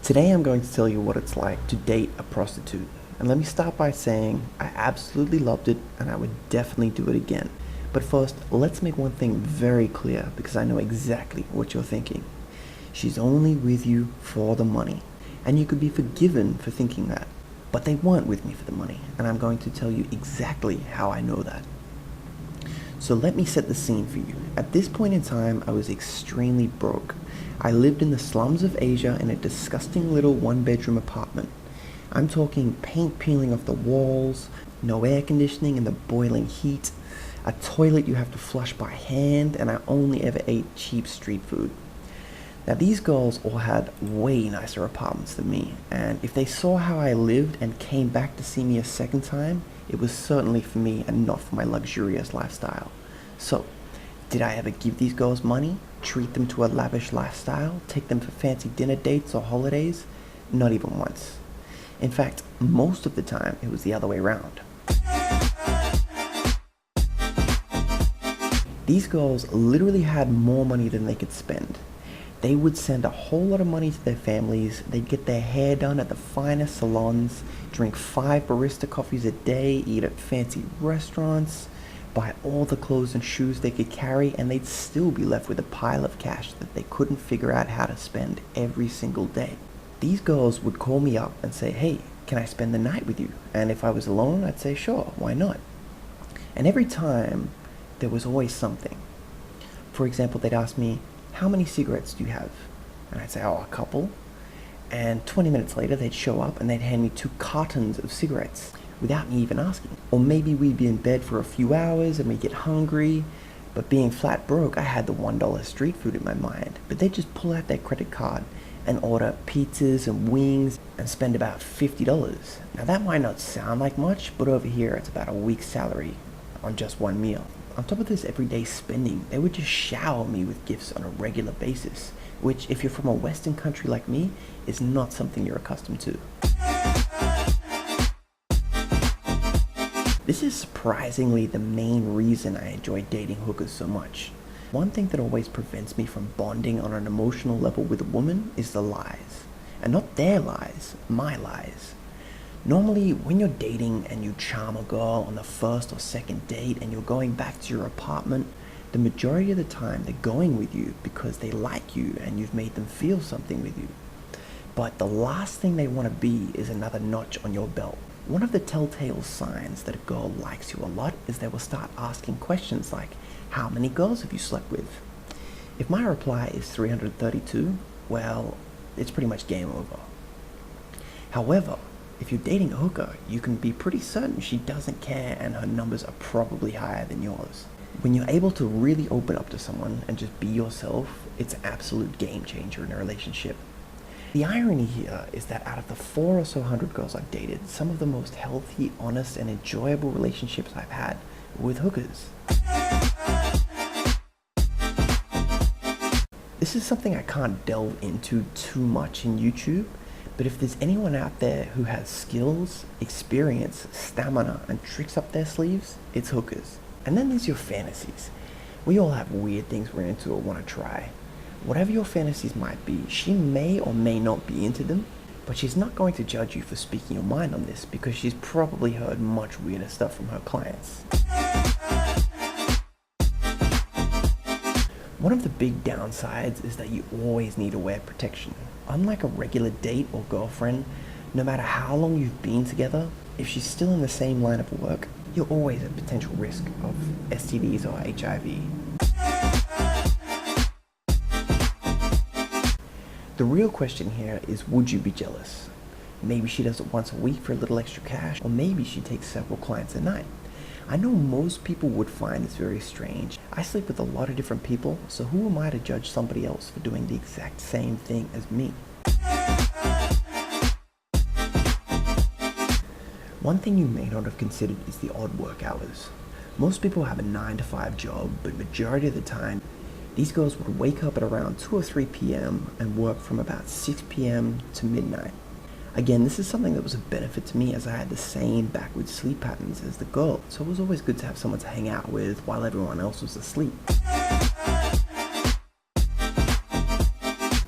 Today I'm going to tell you what it's like to date a prostitute. And let me start by saying I absolutely loved it and I would definitely do it again. But first, let's make one thing very clear because I know exactly what you're thinking. She's only with you for the money. And you could be forgiven for thinking that. But they weren't with me for the money, and I'm going to tell you exactly how I know that. So let me set the scene for you. At this point in time, I was extremely broke. I lived in the slums of Asia in a disgusting little one-bedroom apartment. I'm talking paint peeling off the walls, no air conditioning in the boiling heat, a toilet you have to flush by hand, and I only ever ate cheap street food. Now these girls all had way nicer apartments than me, and if they saw how I lived and came back to see me a second time, it was certainly for me and not for my luxurious lifestyle. So, did I ever give these girls money, treat them to a lavish lifestyle, take them for fancy dinner dates or holidays? Not even once. In fact, most of the time it was the other way around. These girls literally had more money than they could spend. They would send a whole lot of money to their families, they'd get their hair done at the finest salons, drink 5 barista coffees a day, eat at fancy restaurants, buy all the clothes and shoes they could carry, and they'd still be left with a pile of cash that they couldn't figure out how to spend every single day. These girls would call me up and say, "Hey, can I spend the night with you?" And if I was alone, I'd say, "Sure, why not?" And every time, there was always something. For example, they'd ask me, "How many cigarettes do you have?" And I'd say, "Oh, a couple." And 20 minutes later, they'd show up and they'd hand me 2 cartons of cigarettes without me even asking. Or maybe we'd be in bed for a few hours and we'd get hungry, but being flat broke, I had the $1 street food in my mind. But they'd just pull out their credit card and order pizzas and wings and spend about $50. Now that might not sound like much, but over here it's about a week's salary on just one meal. On top of this everyday spending, they would just shower me with gifts on a regular basis, which, if you're from a Western country like me, is not something you're accustomed to. This is surprisingly the main reason I enjoy dating hookers so much. One thing that always prevents me from bonding on an emotional level with a woman is the lies. And not their lies, my lies. Normally, when you're dating and you charm a girl on the first or second date and you're going back to your apartment, the majority of the time they're going with you because they like you and you've made them feel something with you. But the last thing they want to be is another notch on your belt. One of the telltale signs that a girl likes you a lot is they will start asking questions like, "How many girls have you slept with?" If my reply is 332, well, it's pretty much game over. However, if you're dating a hooker, you can be pretty certain she doesn't care and her numbers are probably higher than yours. When you're able to really open up to someone and just be yourself, it's an absolute game changer in a relationship. The irony here is that out of the 400 or so girls I've dated, some of the most healthy, honest, and enjoyable relationships I've had were with hookers. This is something I can't delve into too much in YouTube, but if there's anyone out there who has skills, experience, stamina, and tricks up their sleeves, it's hookers. And then there's your fantasies. We all have weird things we're into or want to try. Whatever your fantasies might be, she may or may not be into them, but she's not going to judge you for speaking your mind on this because she's probably heard much weirder stuff from her clients. One of the big downsides is that you always need to wear protection. Unlike a regular date or girlfriend, no matter how long you've been together, if she's still in the same line of work, you're always at potential risk of STDs or HIV. The real question here is, would you be jealous? Maybe she does it once a week for a little extra cash, or maybe she takes several clients a night. I know most people would find this very strange. I sleep with a lot of different people, so who am I to judge somebody else for doing the exact same thing as me? One thing you may not have considered is the odd work hours. Most people have a 9-to-5 job, but majority of the time, these girls would wake up at around 2 or 3 p.m. and work from about 6 p.m. to midnight. Again, this is something that was a benefit to me as I had the same backwards sleep patterns as the girl, so it was always good to have someone to hang out with while everyone else was asleep.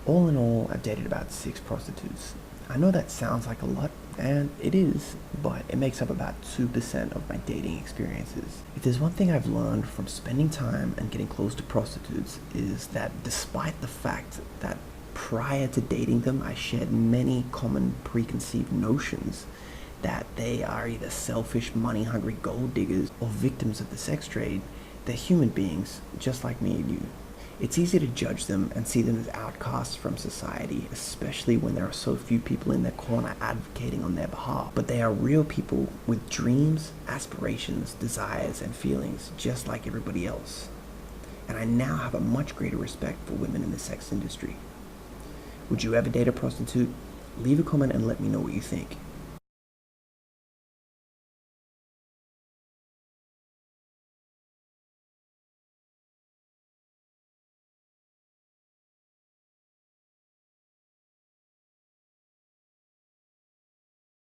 All in all, I've dated about 6 prostitutes. I know that sounds like a lot, and it is, but it makes up about 2% of my dating experiences. If there's one thing I've learned from spending time and getting close to prostitutes is that despite the fact that prior to dating them, I shared many common preconceived notions that they are either selfish, money hungry gold diggers or victims of the sex trade, they're human beings just like me and you. It's easy to judge them and see them as outcasts from society, especially when there are so few people in their corner advocating on their behalf. But they are real people with dreams, aspirations, desires, and feelings just like everybody else. And I now have a much greater respect for women in the sex industry. Would you ever date a prostitute? Leave a comment and let me know what you think.